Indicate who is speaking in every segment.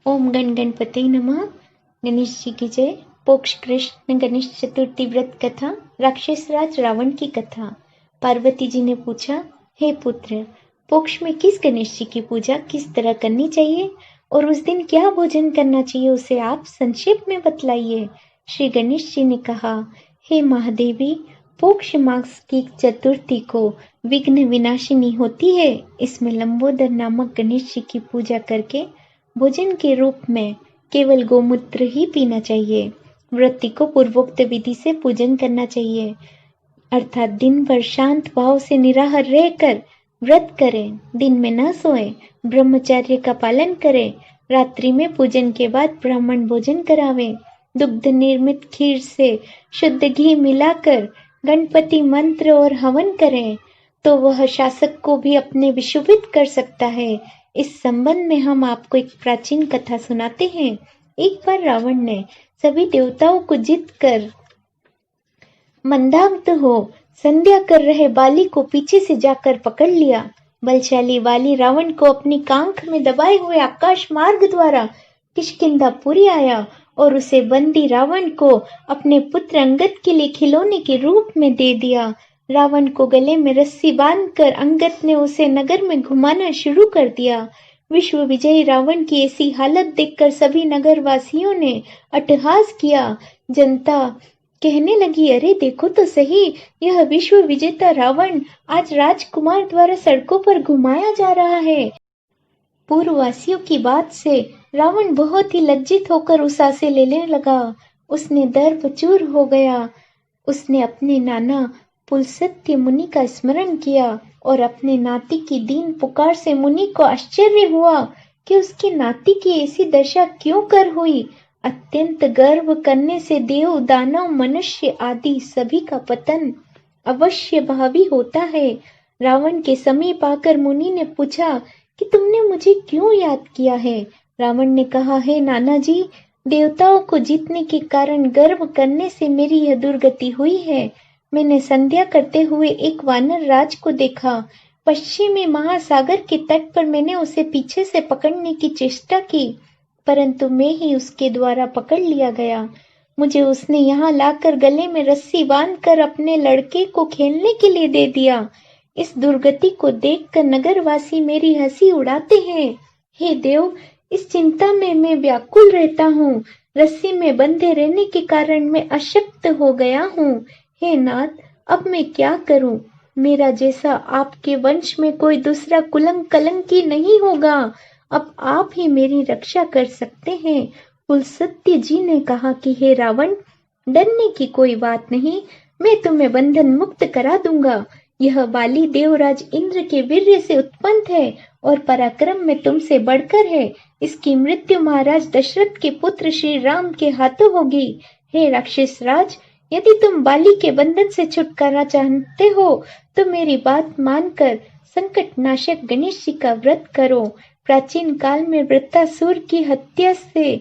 Speaker 1: ओम गण गणपते नमः। गणेश जी की जय। पोक्ष कृष्ण गणेश चतुर्थी व्रत कथा। राक्षस राज रावण की कथा। पार्वती जी ने पूछा, हे पुत्र, पोक्ष में किस गणेश जी की पूजा किस तरह करनी चाहिए और उस दिन क्या भोजन करना चाहिए, उसे आप संक्षेप में बतलाइए। श्री गणेश जी ने कहा, हे महादेवी, पोक्ष मास की चतुर्थी को विघ्न विनाशिनी होती है। इसमें लंबोदर नामक गणेश जी की पूजा करके भोजन के रूप में केवल गोमूत्र ही पीना चाहिए। व्रती को पूर्वोक्त विधि से पूजन करना चाहिए, अर्थात दिन भर शांत भाव से निराहार रहकर व्रत करें, दिन में न सोए, ब्रह्मचर्य का पालन करें, रात्रि में पूजन के बाद ब्राह्मण भोजन करावे, दुग्ध निर्मित खीर से शुद्ध घी मिलाकर गणपति मंत्र और हवन करें तो वह शासक को भी अपने विशुभित कर सकता है। इस संबंध में हम आपको एक प्राचीन कथा सुनाते हैं। एक बार रावण ने सभी देवताओं को जीत कर मंदाग्ध हो संध्या कर रहे बाली को पीछे से जाकर पकड़ लिया। बलशाली बाली रावण को अपनी कांख में दबाए हुए आकाश मार्ग द्वारा किष्किंधापुरी आया और उसे बंदी रावण को अपने पुत्र अंगद के लिए खिलौने के रूप में दे दिया। रावण को गले में रस्सी बांधकर अंगद ने उसे नगर में घुमाना शुरू कर दिया। विश्व विजयी रावण की ऐसी हालत देखकर सभी नगर वासियों ने अट्टहास किया। जनता कहने लगी, अरे देखो तो सही, यह विश्व विजेता रावण आज राजकुमार द्वारा सड़कों पर घुमाया जा रहा है। पूर्ववासियों की बात से रावण बहुत ही लज्जित होकर उस सांसें लेने लगा। उसने दर्पचूर हो गया। उसने अपने नाना पुलस्त्य मुनि का स्मरण किया और अपने नाती की दीन पुकार से मुनि को आश्चर्य हुआ कि उसकी नाती की ऐसी दशा क्यों कर हुई। अत्यंत गर्व करने से देव, दानव, मनुष्य आदि सभी का पतन अवश्य भावी होता है। रावण के समीप आकर मुनि ने पूछा कि तुमने मुझे क्यों याद किया है। रावण ने कहा, हे नाना जी, देवताओं को जीतने के कारण गर्व करने से मेरी यह दुर्गति हुई है। मैंने संध्या करते हुए एक वानर राज को देखा। पश्चिमी महासागर के तट पर मैंने उसे पीछे से पकड़ने की चेष्टा की, परंतु मैं ही उसके द्वारा पकड़ लिया गया। मुझे उसने यहाँ लाकर गले में रस्सी बांधकर अपने लड़के को खेलने के लिए दे दिया। इस दुर्गति को देखकर नगरवासी मेरी हंसी उड़ाते हैं। हे देव, इस चिंता में मैं व्याकुल रहता हूँ। रस्सी में बंधे रहने के कारण मैं अशक्त हो गया हूँ। हे नाथ, अब मैं क्या करूं? मेरा जैसा आपके वंश में कोई दूसरा कलंकी नहीं होगा। अब आप ही मेरी रक्षा कर सकते हैं। पुलस्त्य जी ने कहा कि हे रावण, डरने की कोई बात नहीं, मैं तुम्हें बंधन मुक्त करा दूंगा। यह बाली देवराज इंद्र के वीर्य से उत्पन्न है और पराक्रम में तुमसे बढ़कर है। इसकी मृत्यु महाराज दशरथ के पुत्र श्री राम के हाथों होगी। हे राक्षस राज, यदि तुम बाली के बंधन से छुटकारा चाहते हो तो मेरी बात मानकर संकट नाशक गणेश जी का व्रत करो। प्राचीन काल में वृत्तासुर की हत्या से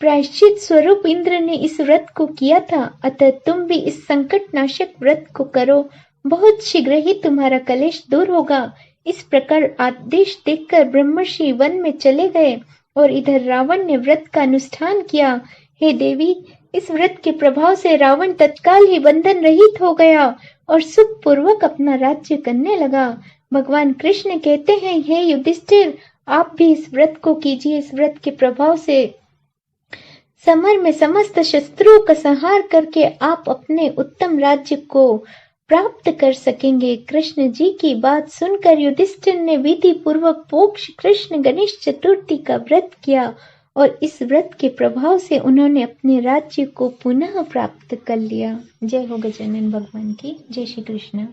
Speaker 1: प्रायश्चित स्वरूप इंद्र ने इस व्रत को किया था, अतः तुम भी इस संकट नाशक व्रत को करो। बहुत शीघ्र ही तुम्हारा कलेश दूर होगा। इस प्रकार आदेश देखकर ब्रह्मर्षि वन में चले गए और इधर रावण ने व्रत का अनुष्ठान किया। हे देवी, इस व्रत के प्रभाव से रावण तत्काल ही बंधन रहित हो गया और सुखपूर्वक अपना राज्य करने लगा। भगवान कृष्ण कहते हैं, हे युधिष्ठिर, आप भी इस व्रत को कीजिए। इस व्रत के प्रभाव से समर में समस्त शत्रुओं का संहार करके आप अपने उत्तम राज्य को प्राप्त कर सकेंगे। कृष्ण जी की बात सुनकर युधिष्ठिर ने विधि पूर्वक पोक्ष कृष्ण गणेश चतुर्थी का व्रत किया और इस व्रत के प्रभाव से उन्होंने अपने राज्य को पुनः प्राप्त कर लिया। जय हो गजानन भगवान की। जय श्री कृष्ण।